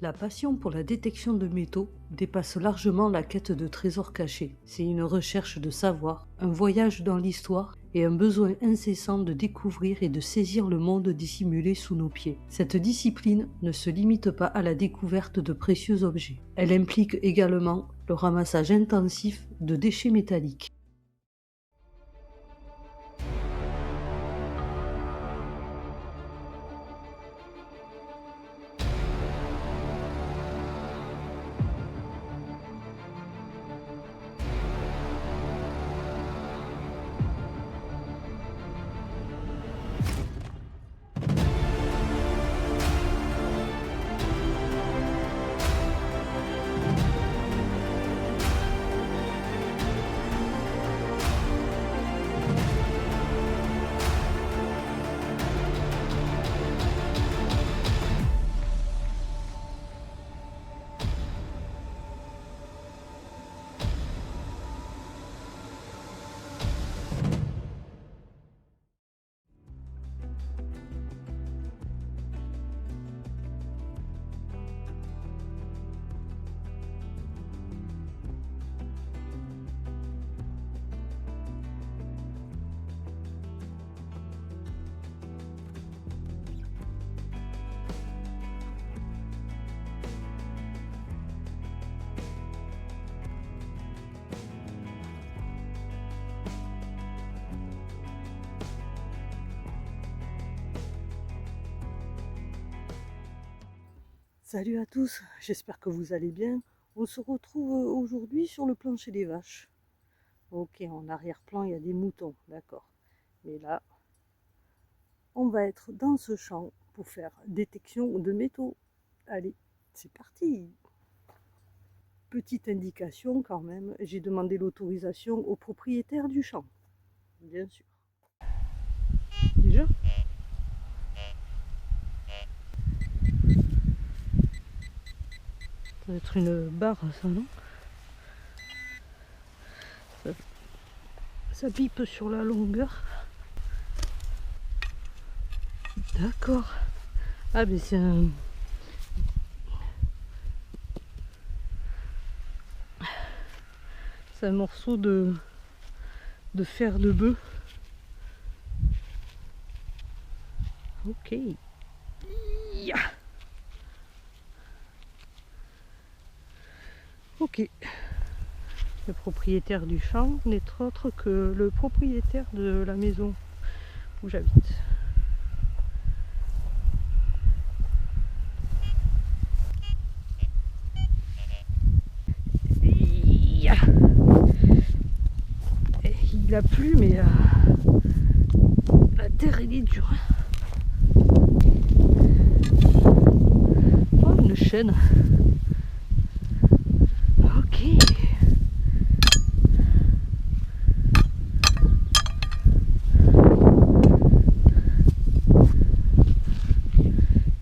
La passion pour la détection de métaux dépasse largement la quête de trésors cachés. C'est une recherche de savoir, un voyage dans l'histoire et un besoin incessant de découvrir et de saisir le monde dissimulé sous nos pieds. Cette discipline ne se limite pas à la découverte de précieux objets. Elle implique également le ramassage intensif de déchets métalliques. Salut à tous, j'espère que vous allez bien. On se retrouve aujourd'hui sur le plancher des vaches. Ok, en arrière-plan, il y a des moutons, d'accord. Mais là, on va être dans ce champ pour faire détection de métaux. Allez, c'est parti. Petite indication quand même, j'ai demandé l'autorisation au propriétaire du champ, bien sûr. Déjà ? Ça va être une barre, ça, non? Ça pipe sur la longueur. D'accord. Ah, mais c'est un... C'est un morceau de fer de bœuf. Ok. Yeah. Ok. Le propriétaire du champ n'est autre que le propriétaire de la maison où j'habite. Yeah. Il a plu, mais la terre elle est dure. Oh, une chaîne. Ok.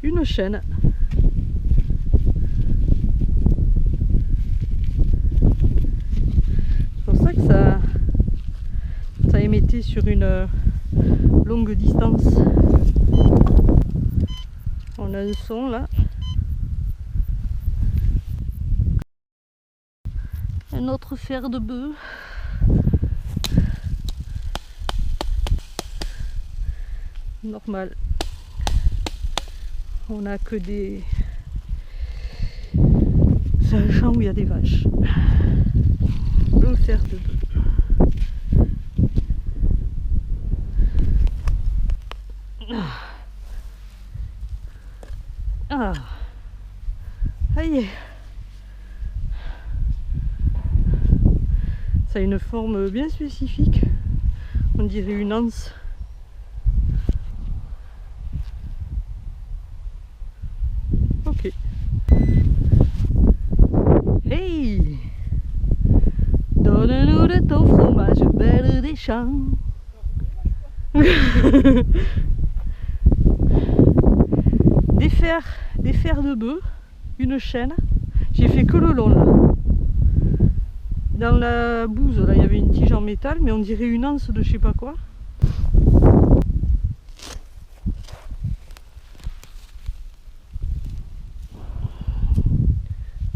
Une chaîne. C'est pour ça que ça émettait sur une longue distance. On a un son là. Un autre fer de bœuf. Normal. On n'a que des... C'est un champ où il y a des vaches. Un fer de bœuf. Ah. Aïe. Ça a une forme bien spécifique. On dirait une anse. Ok. Hey! Donne-nous de ton fromage, belle des champs. Des fers de bœuf, une chaîne. J'ai fait que le long là. Dans la bouse là, il y avait une tige en métal, mais on dirait une anse de je sais pas quoi.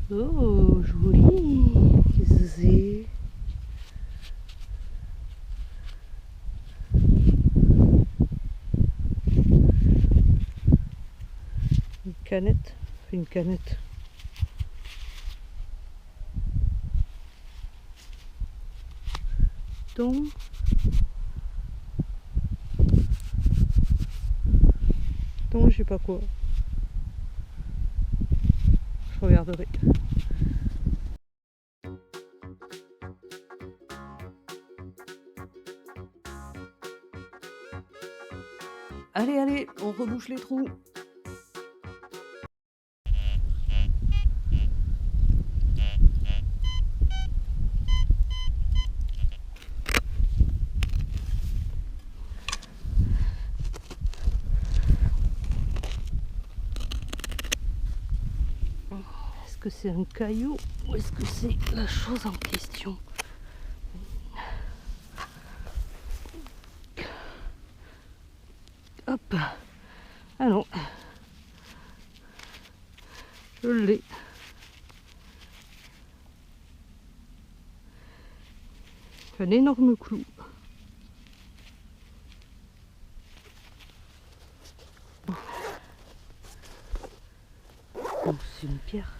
Oh, joli. Qu'est-ce que c'est? Une canette. Une canette. Thon. Thon, je sais pas quoi. Je regarderai. Allez, allez, on rebouche les trous. Est-ce que c'est un caillou ou est-ce que c'est la chose en question? Hop. Ah non. Je l'ai. Un énorme clou. Oh, c'est une pierre.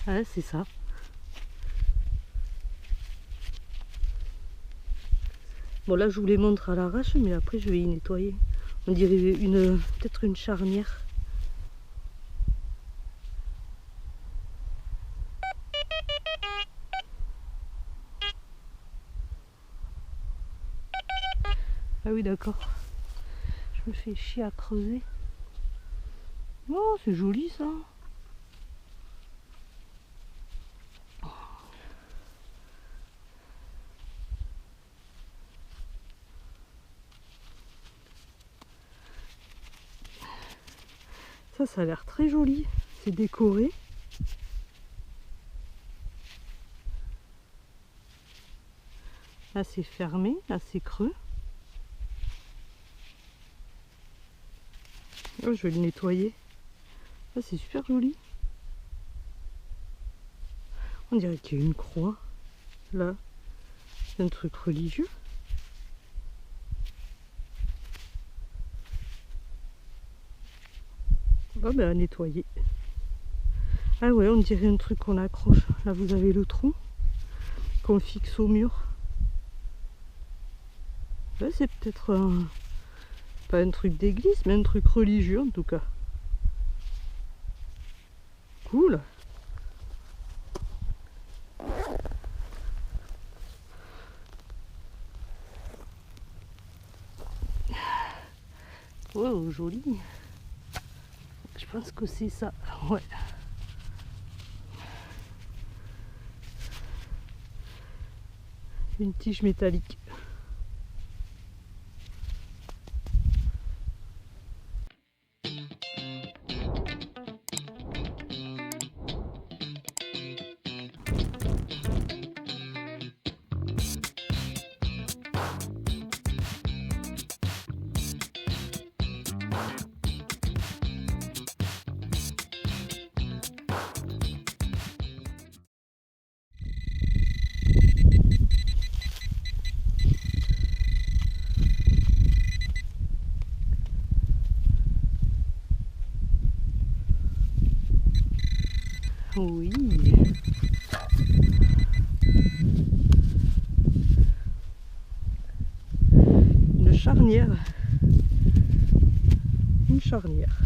Ouais, c'est ça. Bon, là, je vous les montre à l'arrache, mais après, je vais y nettoyer. On dirait peut-être une charnière. Ah oui, d'accord. Je me fais chier à creuser. Oh, c'est joli, ça. Ça a l'air très joli. C'est décoré. Là, c'est fermé. Là, c'est creux. Oh, je vais le nettoyer. Là, c'est super joli. On dirait qu'il y a une croix. Là, c'est un truc religieux. Bon, ben, à nettoyer. Ah ouais, on dirait un truc qu'on accroche. Là, vous avez le tronc qu'on fixe au mur. Là, c'est peut-être pas un truc d'église, mais un truc religieux en tout cas. Cool. Oh, joli. Je pense que c'est ça. Ouais. Une tige métallique. Oui. Une charnière. Une charnière.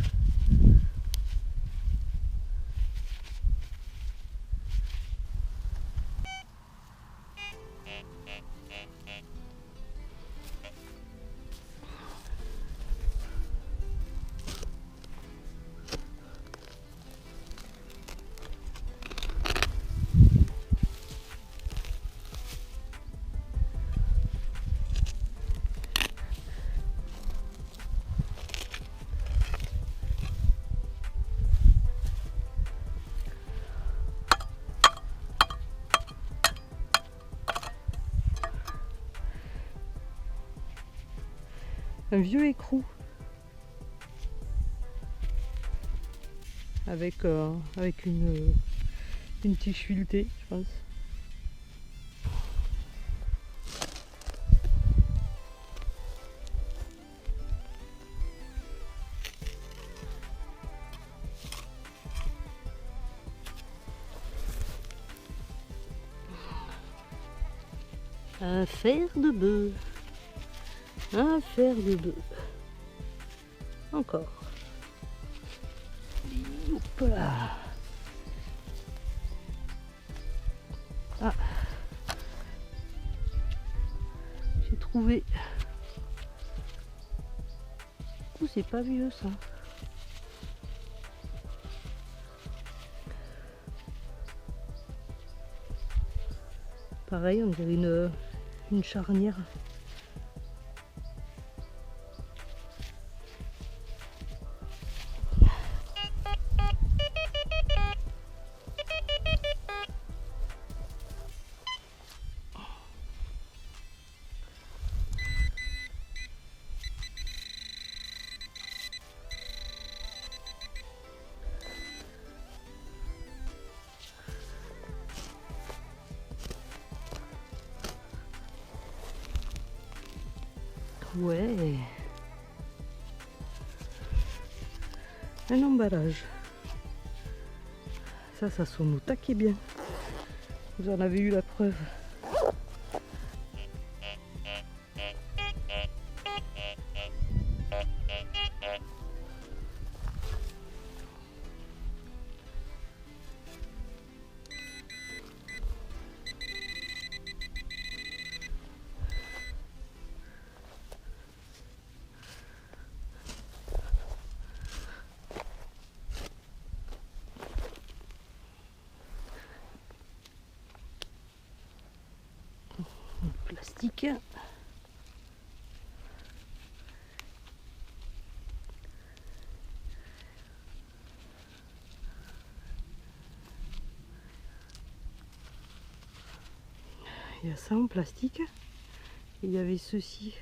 Un vieux écrou. Avec une tige filetée, je pense. Un fer de bœuf. Un fer de bœuf. Encore. Hop là. Ah. J'ai trouvé. Oh, c'est pas vieux ça. Pareil, on dirait une charnière. Ouais. Un emballage. Ça sonne au taquet bien. Vous en avez eu la preuve. Plastique. Il y a ça en plastique. Et il y avait ceci.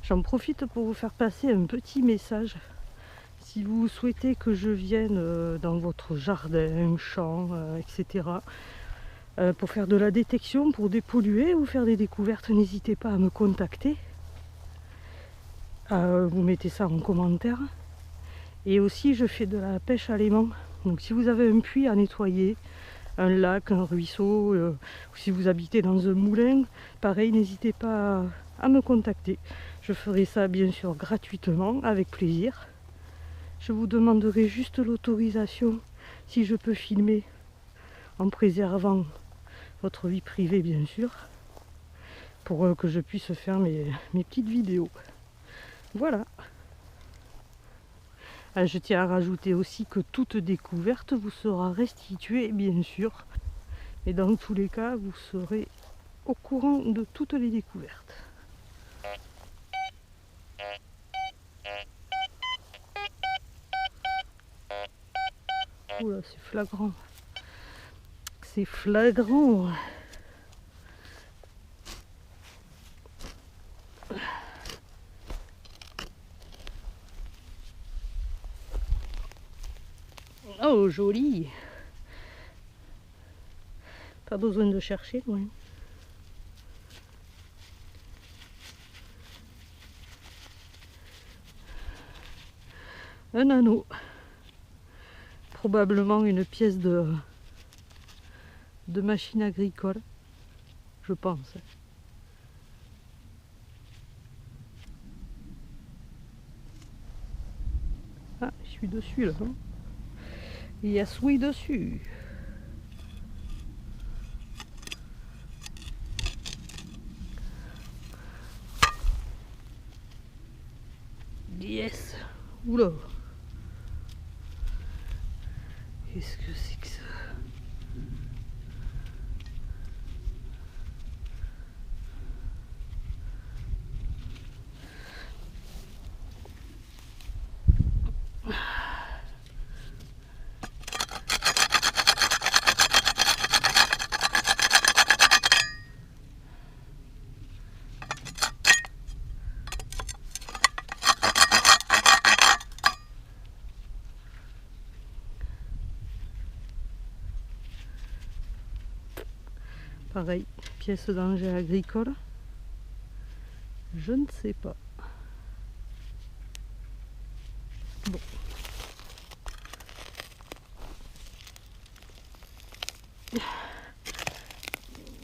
J'en profite pour vous faire passer un petit message. Si vous souhaitez que je vienne dans votre jardin, champ, etc., pour faire de la détection, pour dépolluer ou faire des découvertes, n'hésitez pas à me contacter. Vous mettez ça en commentaire. Et aussi, je fais de la pêche à l'aimant. Donc si vous avez un puits à nettoyer, un lac, un ruisseau, ou si vous habitez dans un moulin, pareil, n'hésitez pas à me contacter. Je ferai ça bien sûr gratuitement, avec plaisir. Je vous demanderai juste l'autorisation si je peux filmer en préservant votre vie privée bien sûr, pour que je puisse faire mes petites vidéos. Voilà. Je tiens à rajouter aussi que toute découverte vous sera restituée bien sûr, mais dans tous les cas vous serez au courant de toutes les découvertes. Oula, c'est flagrant. C'est flagrant. Oh, joli. Pas besoin de chercher, ouais. Un anneau. Probablement une pièce de machine agricole, je pense. Ah, je suis dessus là. Hein. Il y a Sui dessus. Yes. Oula. Qu'est-ce que c'est que ça? Pareil, pièce d'engin agricole. Je ne sais pas. Bon.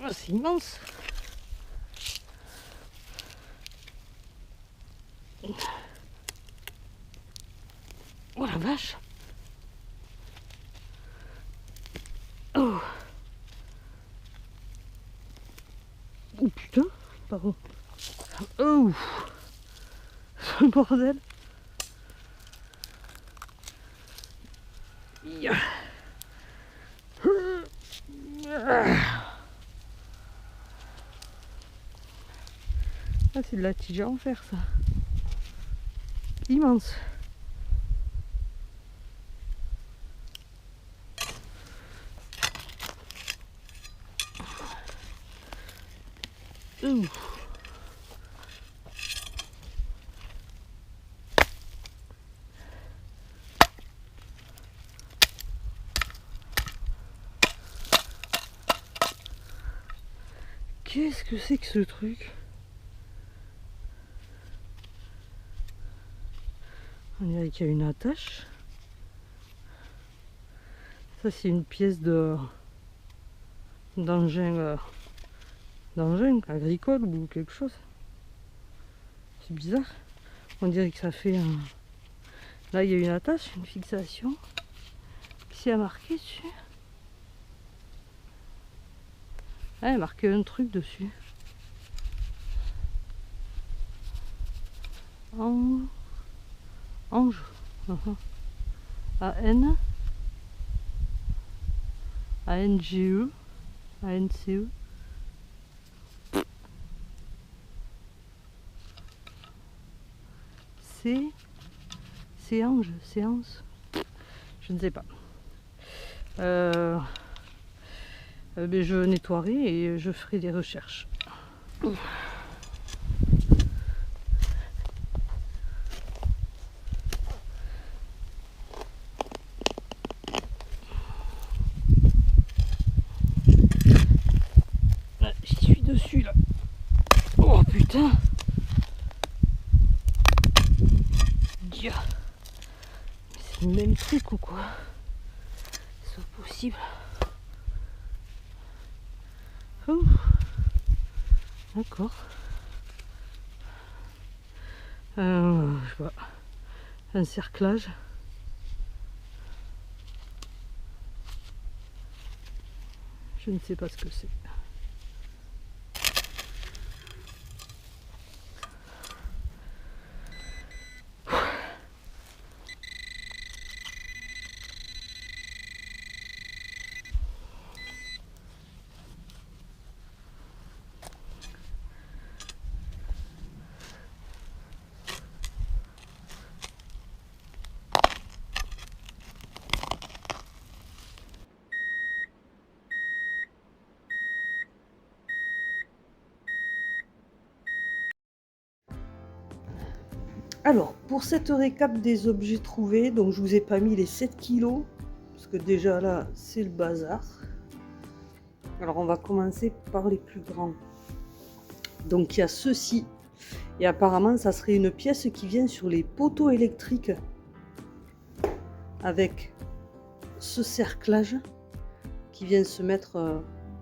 Ah, c'est immense. Oh la vache. Oh. Oh putain, pardon. Oh, ce bordel. Ah, c'est de la tige en fer, ça. Immense. Ouh. Qu'est-ce que c'est que ce truc? On dirait qu'il y a une attache. Ça, c'est une pièce d'engin agricole ou quelque chose. C'est bizarre. On dirait que ça fait un... Là, il y a une attache, une fixation. Qu'est-ce qu'il y a marqué dessus? Ah, il y a marqué un truc dessus. Ange. A-N. A-N-G-E. A-N-C-E. C'est Ange. Séance. Je ne sais pas. Mais je nettoierai et je ferai des recherches. J'y suis dessus là. Oh putain. Dieu. C'est le même truc ou quoi? C'est pas possible. Oh. D'accord. Je vois. Un cerclage. Je ne sais pas ce que c'est. Alors, pour cette récap des objets trouvés, donc je vous ai pas mis les 7 kilos, parce que déjà là, c'est le bazar. Alors, on va commencer par les plus grands. Donc, il y a ceci, et apparemment, ça serait une pièce qui vient sur les poteaux électriques, avec ce cerclage qui vient se mettre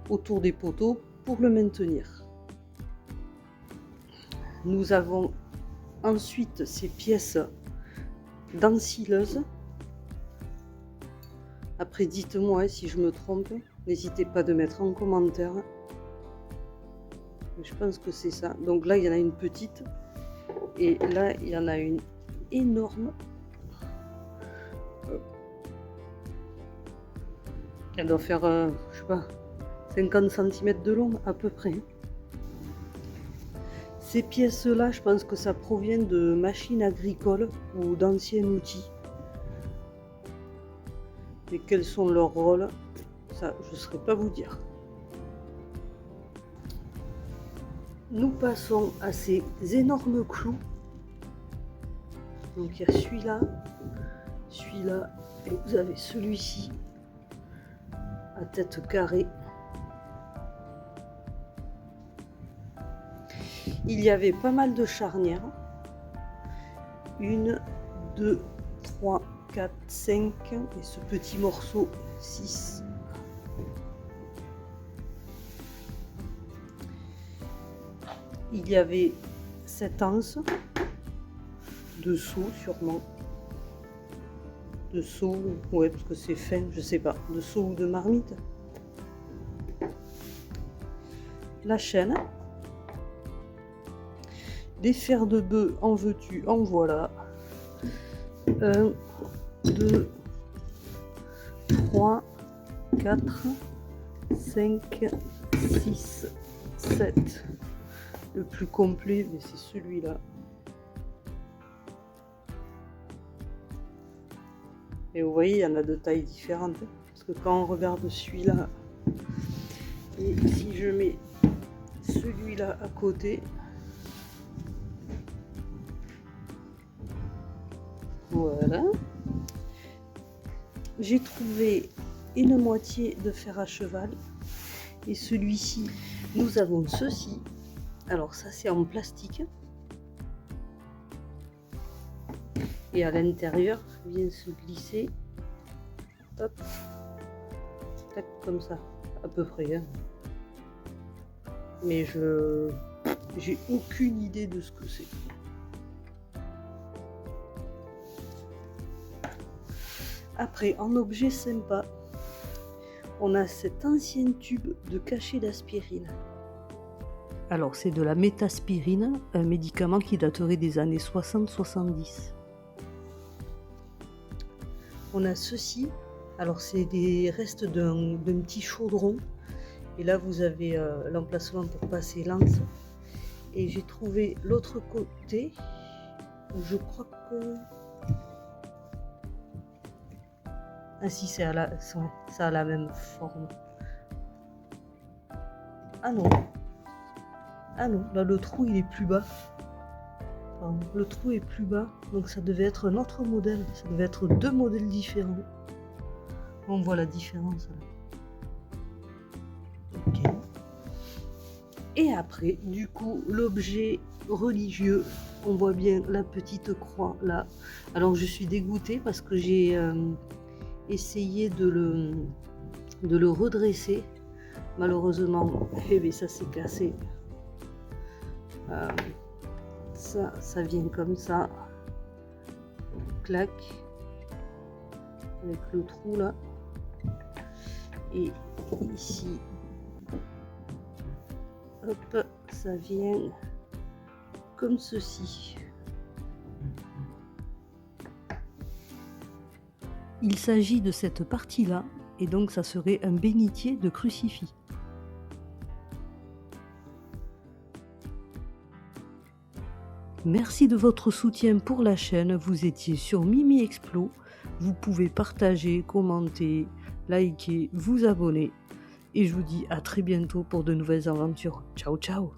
autour des poteaux pour le maintenir. Nous avons ensuite ces pièces d'ensileuse. Après, dites-moi si je me trompe. N'hésitez pas de mettre en commentaire. Je pense que c'est ça. Donc là, il y en a une petite. Et là, il y en a une énorme. Elle doit faire, je sais pas, 50 cm de long à peu près. Ces pièces-là, je pense que ça provient de machines agricoles ou d'anciens outils. Et quels sont leurs rôles, ça, je ne saurais pas vous dire. Nous passons à ces énormes clous. Donc il y a celui-là, et vous avez celui-ci à tête carrée. il y avait pas mal de charnières. 1, 2, 3, 4, 5 et ce petit morceau 6. Il y avait cette anse de seau sûrement. De seau, ouais parce que c'est fin, je sais pas, de seau ou de marmite. La chaîne. Des fers de bœuf, en veux-tu, en voilà. 1, 2, 3, 4, 5, 6, 7. Le plus complet, mais c'est celui-là. Et vous voyez, il y en a de tailles différentes. Parce que quand on regarde celui-là, et si je mets celui-là à côté, voilà. J'ai trouvé une moitié de fer à cheval. Et celui-ci, nous avons ceci. Alors ça, c'est en plastique. Et à l'intérieur, vient se glisser. Hop. Tac, comme ça. À peu près. Hein. Mais j'ai aucune idée de ce que c'est. Après, en objet sympa, on a cet ancien tube de cachet d'aspirine. Alors, c'est de la métaspirine, un médicament qui daterait des années 60-70. On a ceci, alors c'est des restes d'un petit chaudron. Et là, vous avez l'emplacement pour passer l'anse. Et j'ai trouvé l'autre côté, où je crois que... Ah si, ça a la même forme. Ah non. Ah non, là le trou il est plus bas. Pardon, le trou est plus bas, donc ça devait être un autre modèle. Ça devait être 2 modèles différents. On voit la différence. Ok. Et après, du coup, l'objet religieux, on voit bien la petite croix là. Alors je suis dégoûtée parce que j'ai essayé de le redresser. Malheureusement, eh bien, ça s'est cassé. Ça vient comme ça. Clac. Avec le trou là. Et ici, hop, ça vient comme ceci. Il s'agit de cette partie-là, et donc ça serait un bénitier de crucifix. Merci de votre soutien pour la chaîne, vous étiez sur Mimi Explo. Vous pouvez partager, commenter, liker, vous abonner. Et je vous dis à très bientôt pour de nouvelles aventures. Ciao ciao!